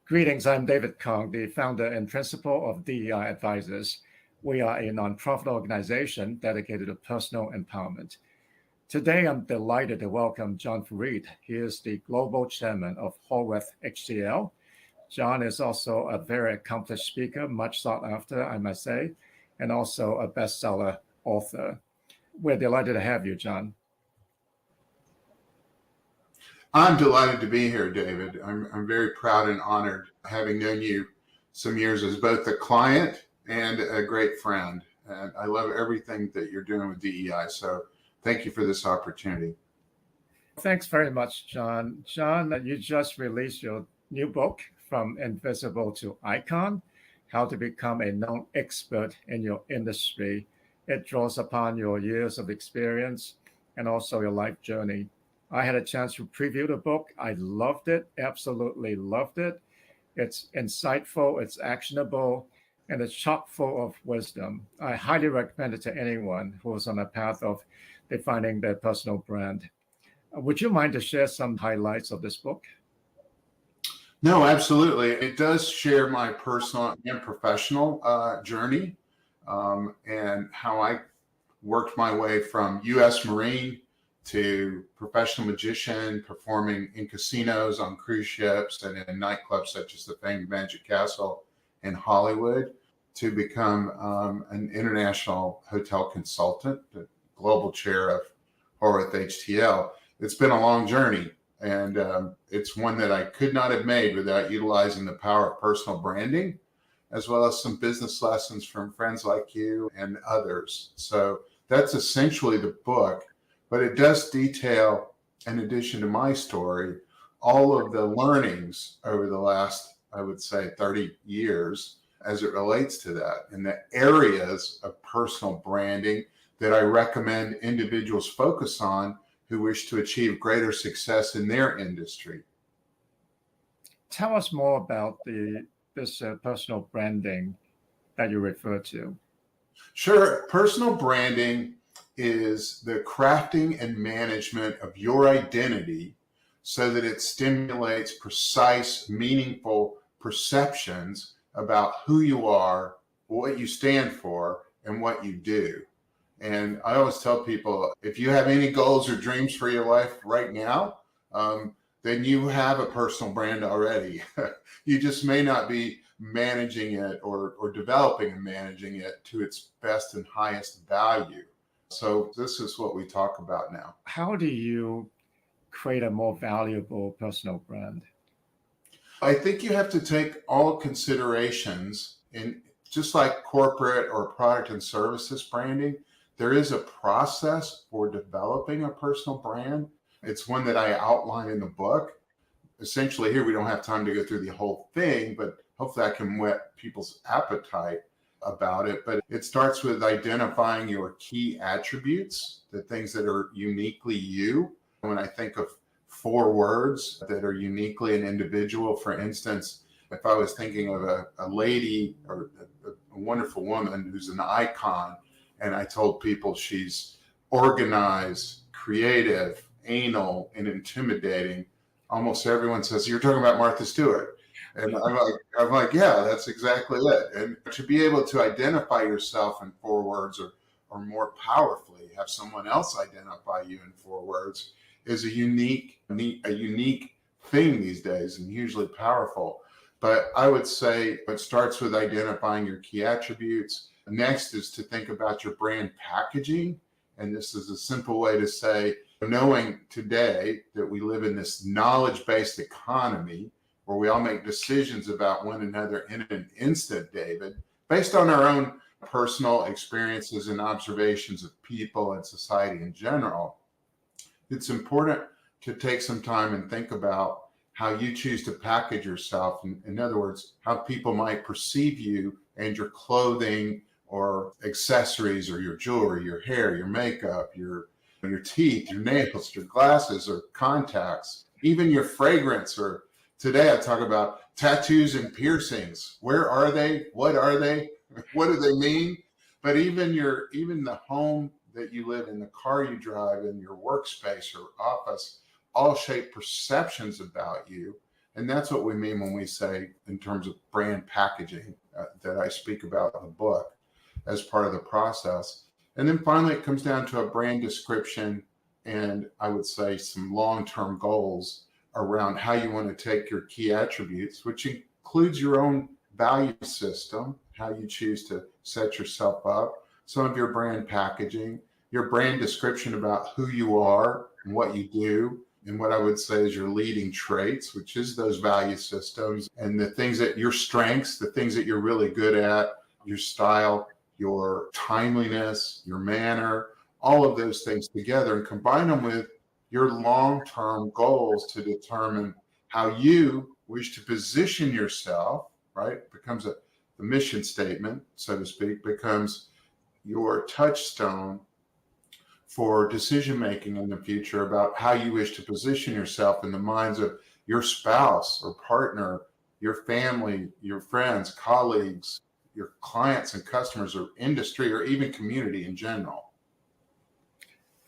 Greetings, I'm David Kong, the founder and principal of DEI Advisors. We are a nonprofit organization dedicated to personal empowerment. Today, I'm delighted to welcome John Fareed. He is the global chairman of Horwath HTL. John is also a very accomplished speaker, much sought after, I must say, and also a bestseller author. We're delighted to have you, John. I'm delighted to be here, David. I'm very proud and honored, having known you some years as both a client and a great friend. And I love everything that you're doing with DEI. So thank you for this opportunity. Thanks very much, John. John, you just released your new book, From Invisible to Icon, How to Become a Known Expert in Your Industry. It draws upon your years of experience and also your life journey. I had a chance to preview the book. I loved it, absolutely loved it. It's insightful, it's actionable, and it's chock full of wisdom. I highly recommend it to anyone who's on a path of defining their personal brand. Would you mind to share some highlights of this book? No, absolutely. It does share my personal and professional journey and how I worked my way from U.S. Marine to professional magician, performing in casinos, on cruise ships, and in nightclubs such as the famed Magic Castle in Hollywood, to become an international hotel consultant, the global chair of Horwath HTL. It's been a long journey, and it's one that I could not have made without utilizing the power of personal branding, as well as some business lessons from friends like you and others. So that's essentially the book. But it does detail, in addition to my story, all of the learnings over the last, I would say, 30 years as it relates to that, and the areas of personal branding that I recommend individuals focus on who wish to achieve greater success in their industry. Tell us more about this personal branding that you refer to. Sure. Personal branding is the crafting and management of your identity so that it stimulates precise, meaningful perceptions about who you are, what you stand for, and what you do. And I always tell people, if you have any goals or dreams for your life right now, then you have a personal brand already. You just may not be managing it or developing and managing it to its best and highest value. So this is what we talk about now. How do you create a more valuable personal brand? I think you have to take all considerations in, just like corporate or product and services branding. There is a process for developing a personal brand. It's one that I outline in the book. Essentially, here we don't have time to go through the whole thing, but hopefully I can whet people's appetite about it. But it starts with identifying your key attributes, the things that are uniquely you. When I think of 4 words that are uniquely an individual, for instance, if I was thinking of a lady or a wonderful woman who's an icon, and I told people she's organized, creative, anal, and intimidating, almost everyone says, "You're talking about Martha Stewart." And I'm like, yeah, that's exactly it. And to be able to identify yourself in 4 words or more powerfully, have someone else identify you in 4 words is a unique thing these days and hugely powerful. But I would say it starts with identifying your key attributes. Next is to think about your brand packaging. And this is a simple way to say, knowing today that we live in this knowledge-based economy where we all make decisions about one another in an instant, David, based on our own personal experiences and observations of people and society in general, it's important to take some time and think about how you choose to package yourself. In other words, how people might perceive you and your clothing or accessories or your jewelry, your hair, your makeup, your teeth, your nails, your glasses or contacts, even your fragrance. Or today I talk about tattoos and piercings. Where are they? What are they? What do they mean? But even the home that you live in, the car you drive in, your workspace or office, all shape perceptions about you And that's what we mean when we say, in terms of brand packaging, that I speak about in the book as part of the process. And then finally, it comes down to a brand description and, I would say, some long-term goals around how you want to take your key attributes, which includes your own value system, how you choose to set yourself up, some of your brand packaging, your brand description about who you are and what you do, and what I would say is your leading traits, which is those value systems and the things that your strengths, the things that you're really good at, your style, your timeliness, your manner, all of those things together, and combine them with your long-term goals to determine how you wish to position yourself, right? Becomes the mission statement, so to speak, becomes your touchstone for decision making in the future about how you wish to position yourself in the minds of your spouse or partner, your family, your friends, colleagues, your clients and customers, or industry, or even community in general.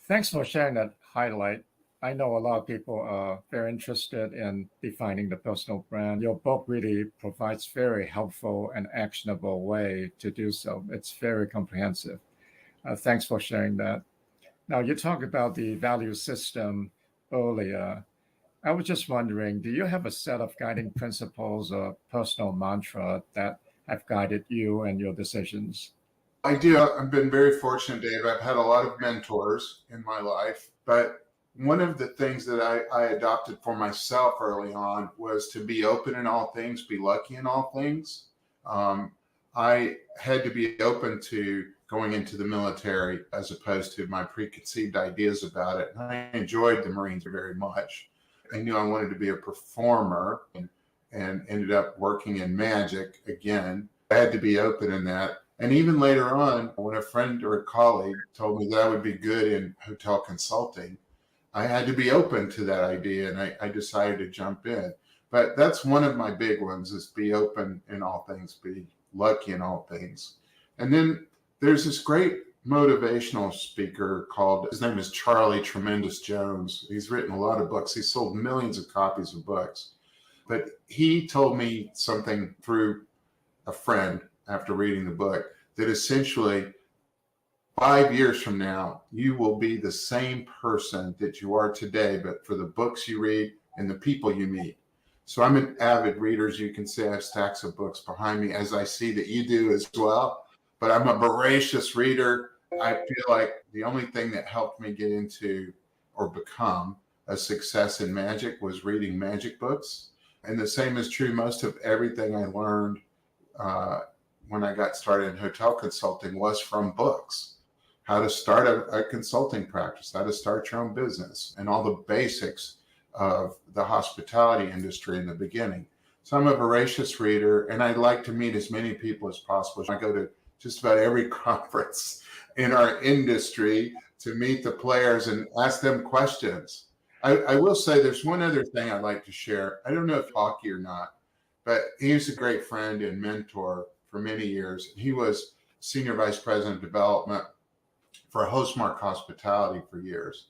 Thanks for sharing that highlight. I know a lot of people are very interested in defining the personal brand. Your book really provides very helpful and actionable way to do so. It's very comprehensive. Thanks for sharing that. Now, you talked about the value system earlier. I was just wondering, do you have a set of guiding principles or personal mantra that have guided you and your decisions? I do. I've been very fortunate, Dave. I've had a lot of mentors in my life, but one of the things that I adopted for myself early on was to be open in all things, be lucky in all things. I had to be open to going into the military as opposed to my preconceived ideas about it. And I enjoyed the Marines very much. I knew I wanted to be a performer, and ended up working in magic again. I had to be open in that. And even later on, when a friend or a colleague told me that I would be good in hotel consulting, I had to be open to that idea, and I decided to jump in. But that's one of my big ones, is be open in all things, be lucky in all things. And then there's this great motivational speaker his name is Charlie Tremendous Jones. He's written a lot of books. He's sold millions of copies of books. But he told me something through a friend after reading the book, that essentially 5 years from now, you will be the same person that you are today, but for the books you read and the people you meet. So I'm an avid reader. As you can see, I have stacks of books behind me, as I see that you do as well. But I'm a voracious reader. I feel like the only thing that helped me get into or become a success in magic was reading magic books. And the same is true. Most of everything I learned when I got started in hotel consulting was from books. How to start a consulting practice, how to start your own business, and all the basics of the hospitality industry in the beginning. So I'm a voracious reader, and I like to meet as many people as possible. I go to just about every conference in our industry to meet the players and ask them questions. I will say there's one other thing I'd like to share. I don't know if hockey or not, but he's a great friend and mentor for many years. He was senior vice president of development for Hostmark Hospitality for years.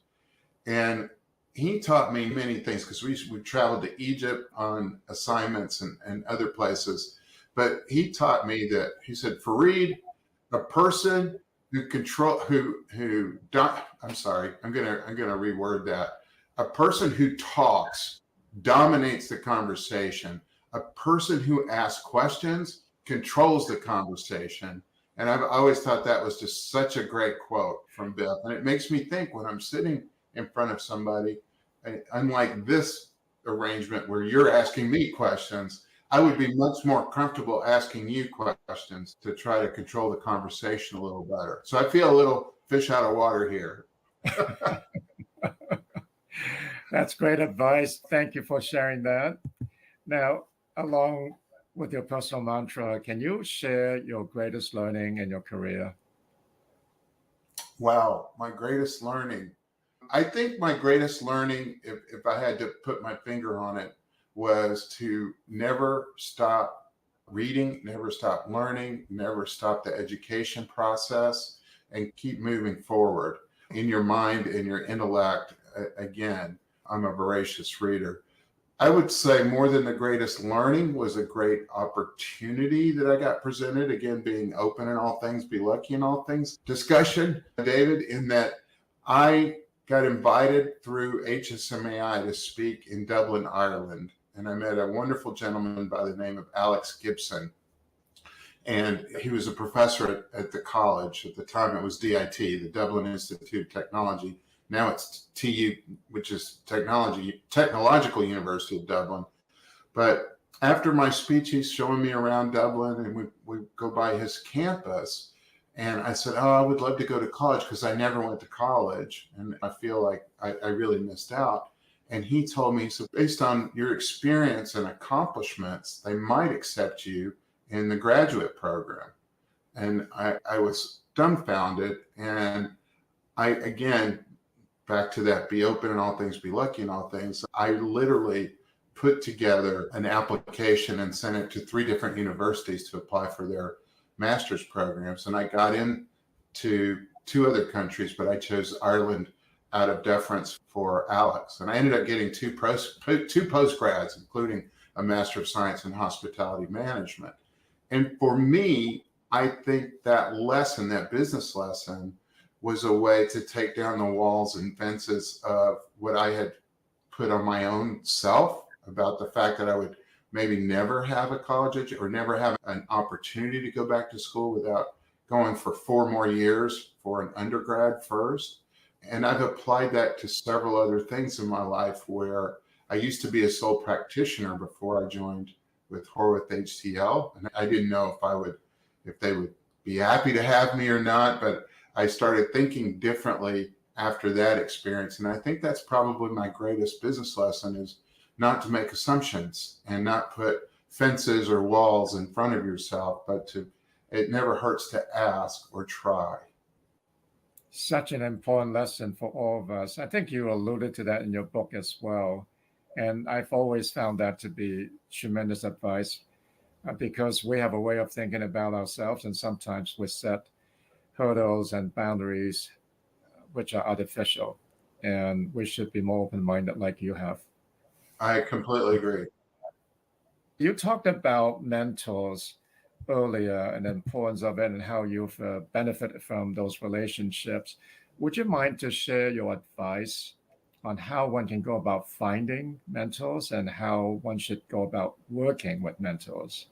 And he taught me many things, because we traveled to Egypt on assignments and other places. But he taught me that, he said, Fareed, a person who I'm sorry, I'm gonna reword that. A person who talks dominates the conversation. A person who asks questions controls the conversation. And I've always thought that was just such a great quote from Biff. And it makes me think, when I'm sitting in front of somebody, unlike this arrangement where you're asking me questions, I would be much more comfortable asking you questions to try to control the conversation a little better. So I feel a little fish out of water here. That's great advice. Thank you for sharing that. Now, along with your personal mantra, can you share your greatest learning in your career? Wow, my greatest learning. I think my greatest learning, if I had to put my finger on it, was to never stop reading, never stop learning, never stop the education process, and keep moving forward in your mind and your intellect. Again, I'm a voracious reader. I would say more than the greatest learning was a great opportunity that I got presented. Again, being open in all things, be lucky in all things. Discussion, David, in that I got invited through HSMAI to speak in Dublin, Ireland. And I met a wonderful gentleman by the name of Alex Gibson. And he was a professor at the college. At the time, it was DIT, the Dublin Institute of Technology. Now it's TU, which is Technological University of Dublin. But after my speech, he's showing me around Dublin, and we go by his campus. And I said, oh, I would love to go to college because I never went to college. And I feel like I really missed out. And he told me, so based on your experience and accomplishments, they might accept you in the graduate program. And I was dumbfounded. And again, back to that, be open in all things, be lucky in all things. I literally put together an application and sent it to 3 different universities to apply for their master's programs. And I got into 2 other countries, but I chose Ireland out of deference for Alex. And I ended up getting 2 postgrads, including a Master of Science in Hospitality Management. And for me, I think that lesson, that business lesson, was a way to take down the walls and fences of what I had put on my own self about the fact that I would maybe never have a college education or never have an opportunity to go back to school without going for 4 more years for an undergrad first. And I've applied that to several other things in my life where I used to be a sole practitioner before I joined with Horwath HTL. And I didn't know if they would be happy to have me or not, but I started thinking differently after that experience. And I think that's probably my greatest business lesson, is not to make assumptions and not put fences or walls in front of yourself, but it never hurts to ask or try. Such an important lesson for all of us. I think you alluded to that in your book as well. And I've always found that to be tremendous advice because we have a way of thinking about ourselves, and sometimes we set hurdles and boundaries which are artificial, and we should be more open-minded like you have. I completely agree. You talked about mentors earlier and the importance of it and how you've benefited from those relationships. Would you mind to share your advice on how one can go about finding mentors and how one should go about working with mentors?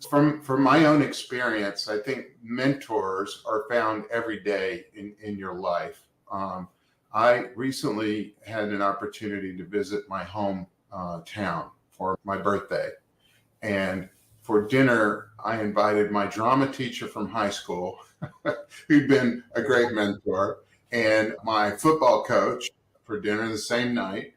From my own experience, I think mentors are found every day in your life. I recently had an opportunity to visit my home town for my birthday. And for dinner, I invited my drama teacher from high school, who'd been a great mentor, and my football coach for dinner the same night,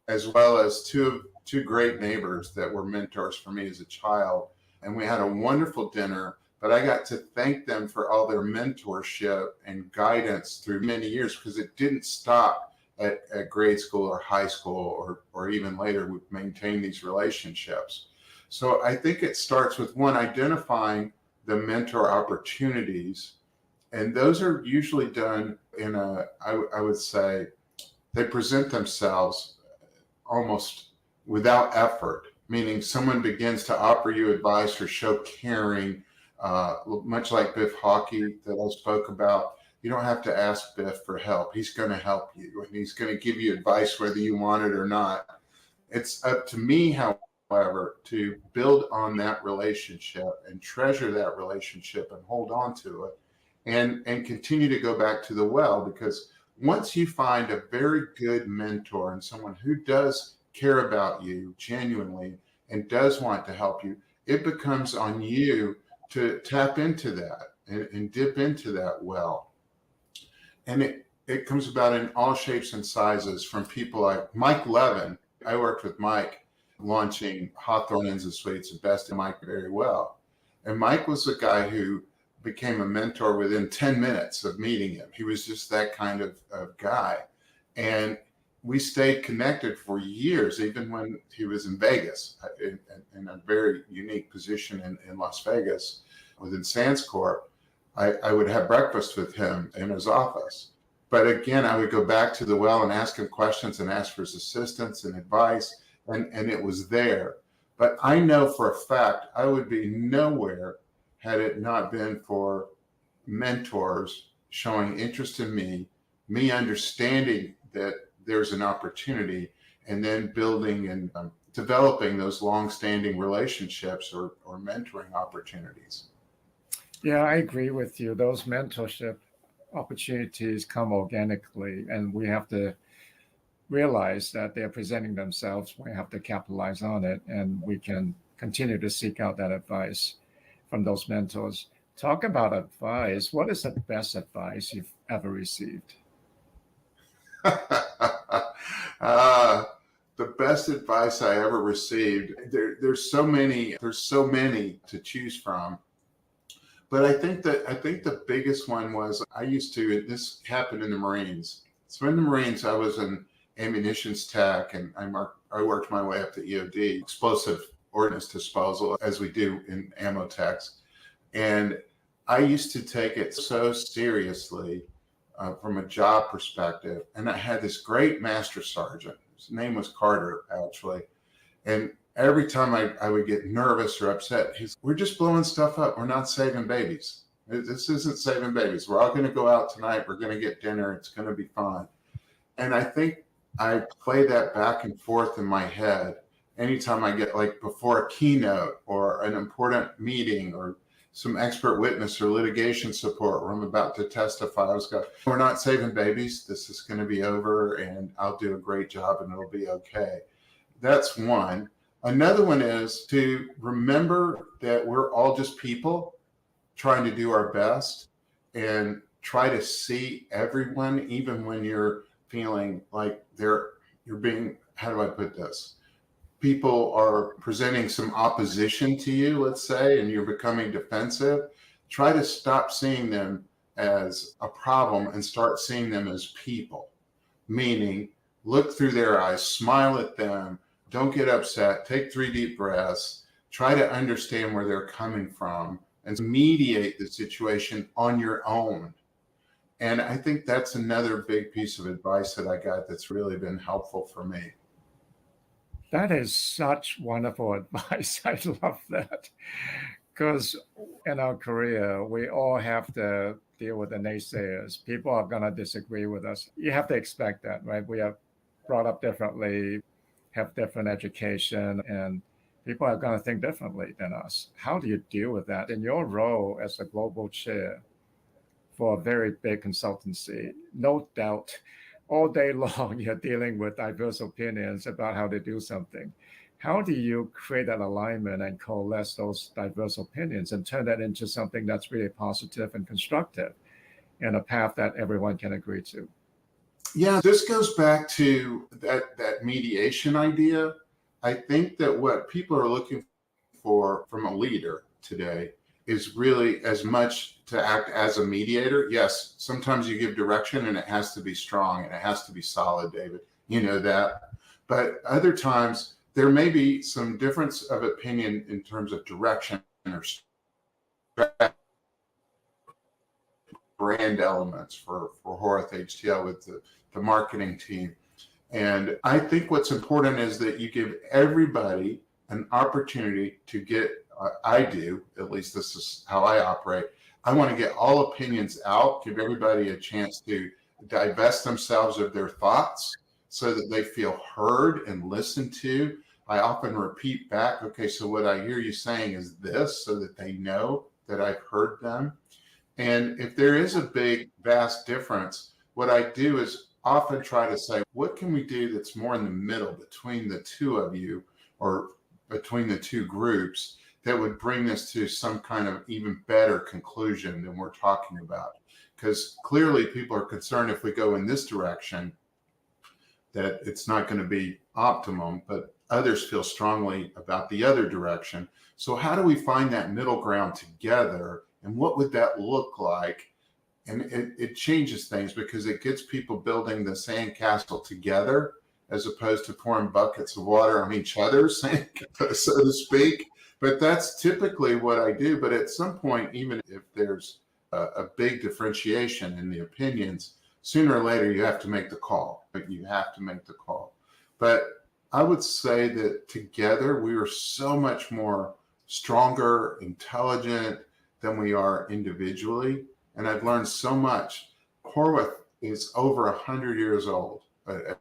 as well as two great neighbors that were mentors for me as a child. And we had a wonderful dinner, but I got to thank them for all their mentorship and guidance through many years, because it didn't stop at grade school or high school or even later. We've maintained these relationships. So I think it starts with identifying the mentor opportunities. And those are usually done in I would say, they present themselves almost without effort, meaning someone begins to offer you advice or show caring, much like Biff Hockey that I spoke about. You don't have to ask Biff for help. He's going to help you, and he's going to give you advice whether you want it or not. It's up to me, however, to build on that relationship and treasure that relationship and hold on to it and continue to go back to the well, because once you find a very good mentor and someone who does care about you genuinely and does want to help you, it becomes on you to tap into that and dip into that well. And it comes about in all shapes and sizes, from people like Mike Levin. I worked with Mike launching Hawthorne Inns and Suites, and best in Mike very well. And Mike was a guy who became a mentor within 10 minutes of meeting him. He was just that kind of guy. And we stayed connected for years, even when he was in Vegas, in a very unique position in Las Vegas within Sands Corp. I would have breakfast with him in his office. But again, I would go back to the well and ask him questions and ask for his assistance and advice, and it was there. But I know for a fact I would be nowhere had it not been for mentors showing interest in me understanding that there's an opportunity, and then building and developing those long-standing relationships or mentoring opportunities. Yeah, I agree with you. Those mentorship opportunities come organically, and we have to realize that they're presenting themselves. We have to capitalize on it, and we can continue to seek out that advice from those mentors. Talk about advice. What is the best advice you've ever received? The best advice I ever received. There's so many. There's so many to choose from. But I think the biggest one was I used to. This happened in the Marines. So in the Marines, I was an ammunitions tech, and I worked my way up to EOD, explosive ordnance disposal, as we do in ammo techs. And I used to take it so seriously from a job perspective. And I had this great master sergeant. His name was Carter, actually. And every time I would get nervous or upset, we're just blowing stuff up. We're not saving babies. This isn't saving babies. We're all going to go out tonight. We're going to get dinner. It's going to be fun. And I think I play that back and forth in my head anytime I get, like, before a keynote or an important meeting or some expert witness or litigation support where I'm about to testify. I was going, we're not saving babies. This is going to be over, and I'll do a great job and it'll be okay. That's one. Another one is to remember that we're all just people trying to do our best, and try to see everyone, even when you're feeling like you're being, how do I put this? People are presenting some opposition to you, let's say, and you're becoming defensive. Try to stop seeing them as a problem and start seeing them as people. Meaning, look through their eyes, smile at them, don't get upset, take 3 deep breaths, try to understand where they're coming from, and mediate the situation on your own. And I think that's another big piece of advice that I got that's really been helpful for me. That is such wonderful advice. I love that. Because in our career, we all have to deal with the naysayers. People are going to disagree with us. You have to expect that, right? We are brought up differently, have different education, and people are going to think differently than us. How do you deal with that? In your role as a global chair for a very big consultancy, no doubt, all day long, you're dealing with diverse opinions about how to do something. How do you create that alignment and coalesce those diverse opinions and turn that into something that's really positive and constructive and a path that everyone can agree to? Yeah, this goes back to that mediation idea. I think that what people are looking for from a leader today is really as much to act as a mediator. Yes, sometimes you give direction and it has to be strong and it has to be solid, David. You know that. But other times there may be some difference of opinion in terms of direction or brand elements for Horwath HTL with the marketing team. And I think what's important is that you give everybody an opportunity to get, I do, at least this is how I operate. I want to get all opinions out, give everybody a chance to divest themselves of their thoughts so that they feel heard and listened to. I often repeat back, okay, so what I hear you saying is this, so that they know that I've heard them. And if there is a big, vast difference, what I do is often try to say, what can we do that's more in the middle between the two of you or between the two groups that would bring this to some kind of even better conclusion than we're talking about? Because clearly people are concerned if we go in this direction that it's not going to be optimum, but others feel strongly about the other direction. So how do we find that middle ground together? And what would that look like? And it changes things because it gets people building the sandcastle together as opposed to pouring buckets of water on each other's sandcastle, so to speak. But that's typically what I do. But at some point, even if there's a big differentiation in the opinions, sooner or later you have to make the call, but you have to make the call. But I would say that together we are so much more stronger, intelligent than we are individually. And I've learned so much. Horwath is over 100 years old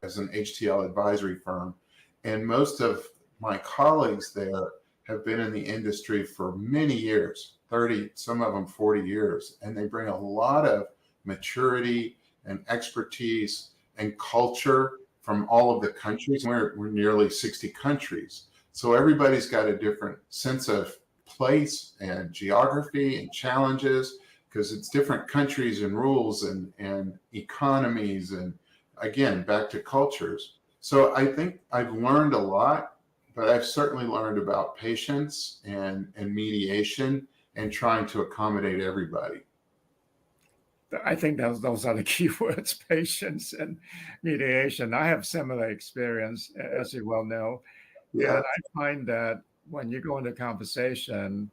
as an HTL advisory firm. And most of my colleagues there have been in the industry for many years, 30, some of them 40 years. And they bring a lot of maturity and expertise and culture from all of the countries. We're nearly 60 countries. So everybody's got a different sense of place and geography and challenges, because it's different countries and rules and economies, and again, back to cultures. So I think I've learned a lot, but I've certainly learned about patience and mediation and trying to accommodate everybody. I think those are the key words: patience and mediation. I have similar experience, as you well know. Yeah. And I find that when you go into conversation,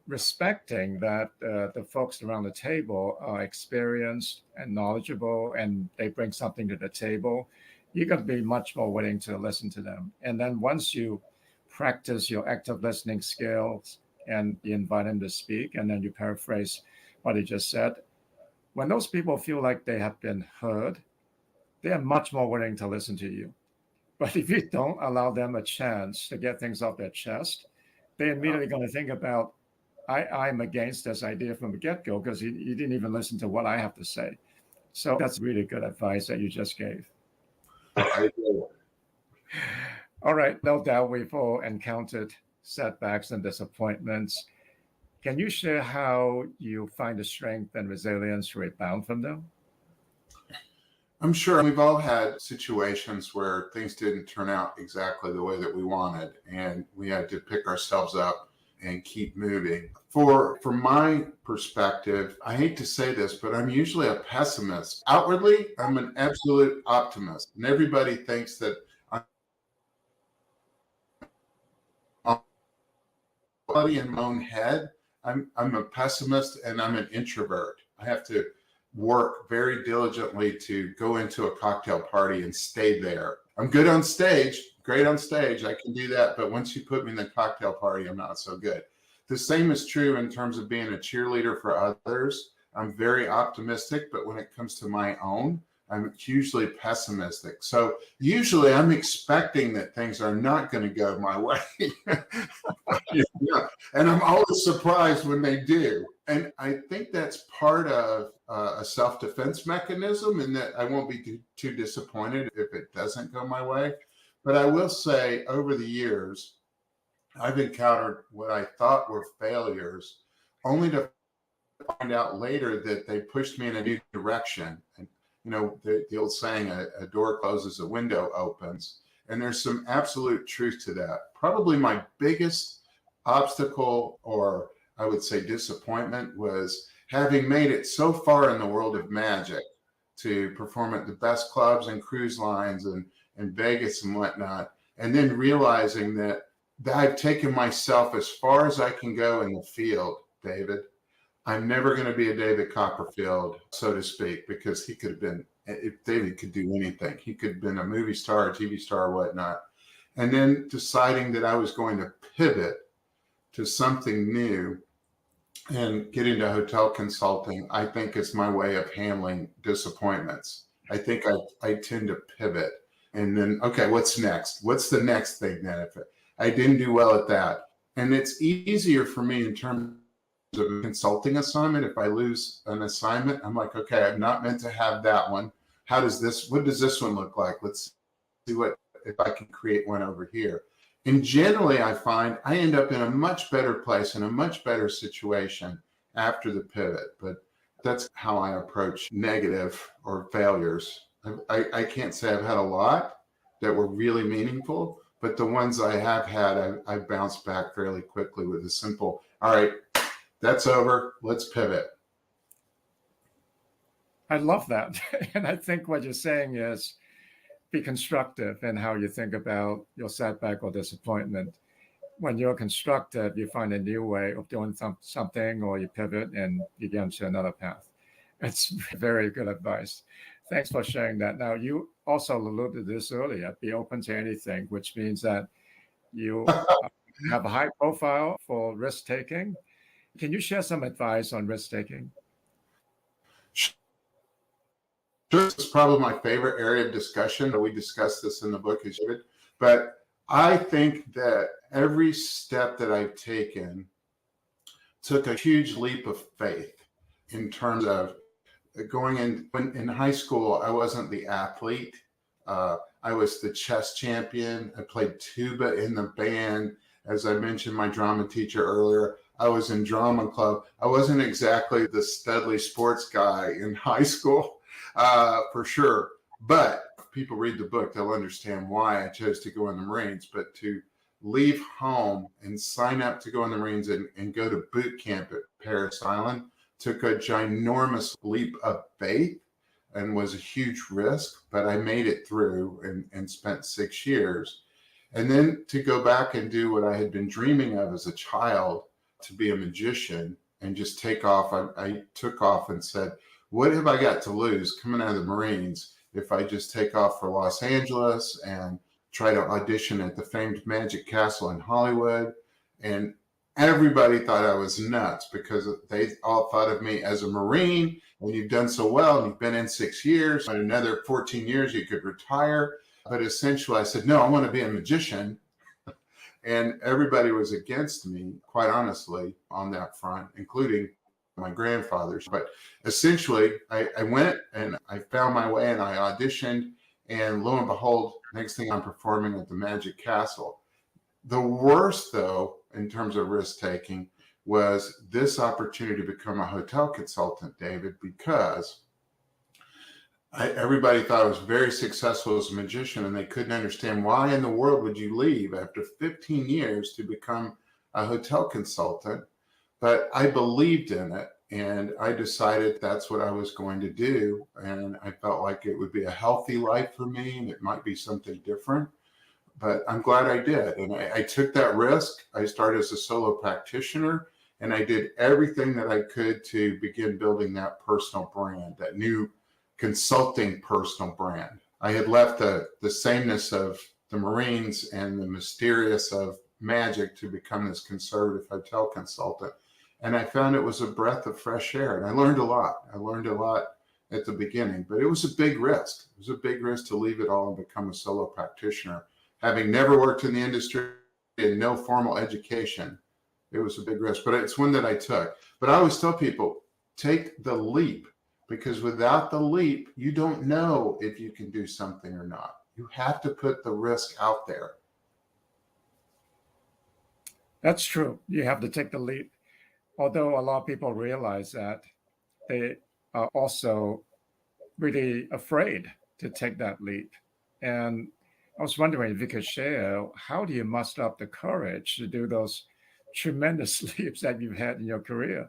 respecting that the folks around the table are experienced and knowledgeable and they bring something to the table, you're going to be much more willing to listen to them. And then once you practice your active listening skills and you invite them to speak, and then you paraphrase what he just said, when those people feel like they have been heard, they are much more willing to listen to you. But if you don't allow them a chance to get things off their chest, they're immediately going to think about, I'm against this idea from the get-go because you didn't even listen to what I have to say. So that's really good advice that you just gave. I agree. All right, no doubt we've all encountered setbacks and disappointments. Can you share how you find the strength and resilience to rebound from them? I'm sure we've all had situations where things didn't turn out exactly the way that we wanted, and we had to pick ourselves up and keep moving. From my perspective, I hate to say this, but I'm usually a pessimist. Outwardly, I'm an absolute optimist, and everybody thinks that I'm in my own head. I'm a pessimist and I'm an introvert. I have to work very diligently to go into a cocktail party and stay there. I'm good on stage, great on stage. I can do that. But once you put me in the cocktail party, I'm not so good. The same is true in terms of being a cheerleader for others. I'm very optimistic, but when it comes to my own, I'm hugely pessimistic. So usually I'm expecting that things are not going to go my way. Yeah. And I'm always surprised when they do. And I think that's part of a self-defense mechanism, in that I won't be too disappointed if it doesn't go my way. But I will say, over the years, I've encountered what I thought were failures, only to find out later that they pushed me in a new direction. And the old saying, a door closes, a window opens. And there's some absolute truth to that. Probably my biggest obstacle, or I would say disappointment, was having made it so far in the world of magic to perform at the best clubs and cruise lines and Vegas and whatnot, and then realizing that I've taken myself as far as I can go in the field, David. I'm never going to be a David Copperfield, so to speak, because he could have been, if David could do anything, he could have been a movie star, a TV star, whatnot. And then deciding that I was going to pivot to something new and get into hotel consulting, I think is my way of handling disappointments. I think I tend to pivot and then, okay, what's next? What's the next thing then? If I didn't do well at that. And it's easier for me in terms of a consulting assignment. If I lose an assignment, I'm like, okay, I'm not meant to have that one. What does this one look like? Let's see if I can create one over here. And generally, I find I end up in a much better place, in a much better situation after the pivot. But that's how I approach negative or failures. I can't say I've had a lot that were really meaningful, but the ones I have had, I bounced back fairly quickly with a simple, all right, that's over, let's pivot. I love that. And I think what you're saying is be constructive in how you think about your setback or disappointment. When you're constructive, you find a new way of doing something, or you pivot and you get into another path. It's very good advice. Thanks for sharing that. Now, you also alluded to this earlier, be open to anything, which means that you have a high profile for risk taking. Can you share some advice on risk taking? Sure, it's probably my favorite area of discussion. We discussed this in the book, as you did. But I think that every step that I've taken took a huge leap of faith in terms of going in. In high school, I wasn't the athlete. I was the chess champion. I played tuba in the band. As I mentioned, my drama teacher earlier, I was in drama club. I wasn't exactly the studly sports guy in high school, for sure. But if people read the book, they'll understand why I chose to go in the Marines. But to leave home and sign up to go in the Marines and go to boot camp at Paris Island took a ginormous leap of faith and was a huge risk, but I made it through and spent 6 years. And then to go back and do what I had been dreaming of as a child, to be a magician and just take off. I took off and said, what have I got to lose coming out of the Marines if I just take off for Los Angeles and try to audition at the famed Magic Castle in Hollywood? And everybody thought I was nuts because they all thought of me as a Marine, and you've done so well and you've been in 6 years, in another 14 years you could retire. But essentially I said, no, I want to be a magician. And everybody was against me, quite honestly, on that front, including my grandfathers. But essentially I went and I found my way and I auditioned, and lo and behold, next thing I'm performing at the Magic Castle. The worst, though, in terms of risk taking, was this opportunity to become a hotel consultant, David, because everybody thought I was very successful as a magician, and they couldn't understand why in the world would you leave after 15 years to become a hotel consultant. But I believed in it, and I decided that's what I was going to do. And I felt like it would be a healthy life for me, and it might be something different. But I'm glad I did. And I took that risk. I started as a solo practitioner, and I did everything that I could to begin building that personal brand, that new consulting personal brand. I had left the sameness of the Marines and the mysterious of magic to become this conservative hotel consultant. And I found it was a breath of fresh air. And I learned a lot. I learned a lot at the beginning, but it was a big risk. It was a big risk to leave it all and become a solo practitioner. Having never worked in the industry and no formal education, it was a big risk, but it's one that I took. But I always tell people, take the leap, because without the leap, you don't know if you can do something or not. You have to put the risk out there. That's true. You have to take the leap. Although a lot of people realize that, they are also really afraid to take that leap. And I was wondering if you could share, how do you muster up the courage to do those tremendous leaps that you've had in your career?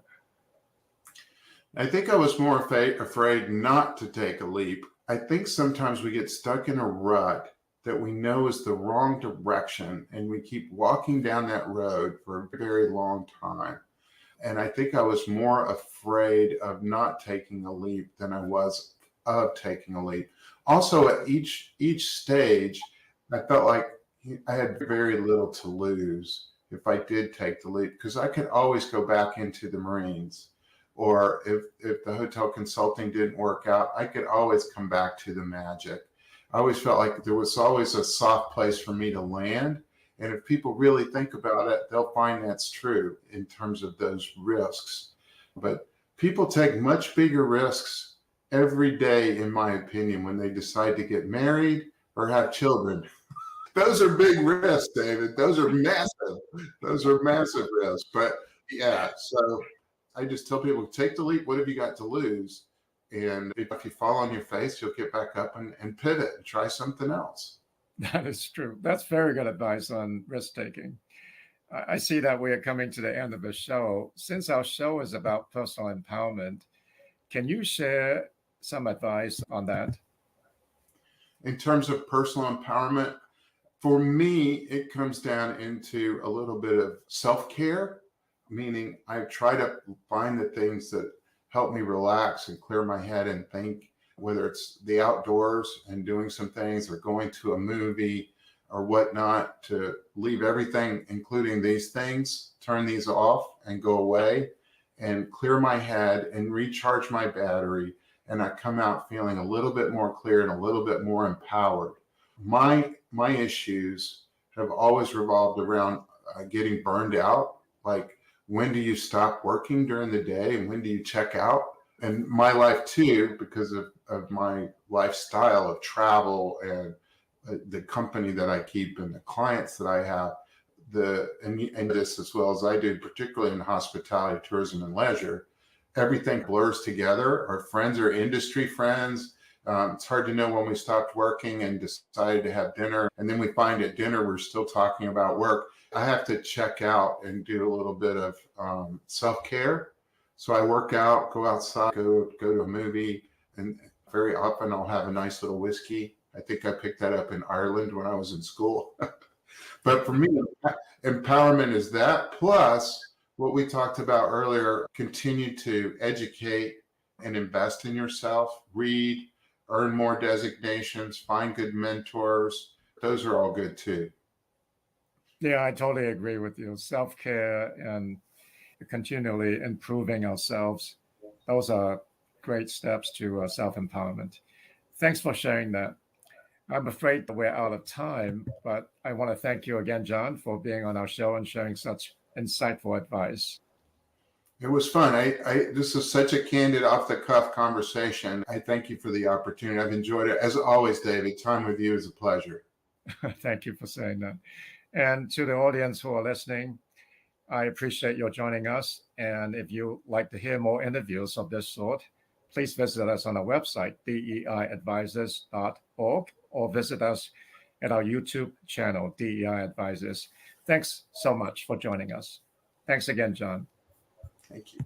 I think I was more afraid not to take a leap. I think sometimes we get stuck in a rut that we know is the wrong direction, and we keep walking down that road for a very long time. And I think I was more afraid of not taking a leap than I was of taking a leap. Also, at each stage, I felt like I had very little to lose if I did take the leap, because I could always go back into the Marines. Or if the hotel consulting didn't work out, I could always come back to the magic. I always felt like there was always a soft place for me to land. And if people really think about it, they'll find that's true in terms of those risks. But people take much bigger risks every day, in my opinion, when they decide to get married or have children. Those are big risks, David. Those are massive. Those are massive risks. But yeah, so I just tell people, take the leap. What have you got to lose? And if you fall on your face, you'll get back up and pivot and try something else. That is true. That's very good advice on risk taking. I see that we are coming to the end of the show. Since our show is about personal empowerment, can you share some advice on that? In terms of personal empowerment, for me, it comes down into a little bit of self-care, meaning I try to find the things that help me relax and clear my head and think. whether it's the outdoors and doing some things or going to a movie or whatnot, to leave everything, including these things, turn these off and go away and clear my head and recharge my battery. And I come out feeling a little bit more clear and a little bit more empowered. My issues have always revolved around getting burned out. Like, when do you stop working during the day and when do you check out? And my life too, because of my lifestyle of travel and the company that I keep and the clients that I have, and this as well as I do, particularly in hospitality, tourism, and leisure, everything blurs together. Our friends are industry friends. It's hard to know when we stopped working and decided to have dinner. And then we find at dinner, we're still talking about work. I have to check out and do a little bit of self-care. So I work out, go outside, go to a movie, and very often I'll have a nice little whiskey. I think I picked that up in Ireland when I was in school. But for me, empowerment is that, plus what we talked about earlier, continue to educate and invest in yourself, read, earn more designations, find good mentors. Those are all good too. Yeah, I totally agree with you. Self-care and continually improving ourselves, those are great steps to self-empowerment. Thanks for sharing that. I'm afraid that we're out of time, but I want to thank you again, John, for being on our show and sharing such insightful advice. It was fun. This is such a candid, off-the-cuff conversation. I thank you for the opportunity. I've enjoyed it. As always, David, time with you is a pleasure. Thank you for saying that. And to the audience who are listening, I appreciate your joining us. And if you'd like to hear more interviews of this sort, please visit us on our website, deiadvisors.org, or visit us at our YouTube channel, DEI Advisors. Thanks so much for joining us. Thanks again, John. Thank you.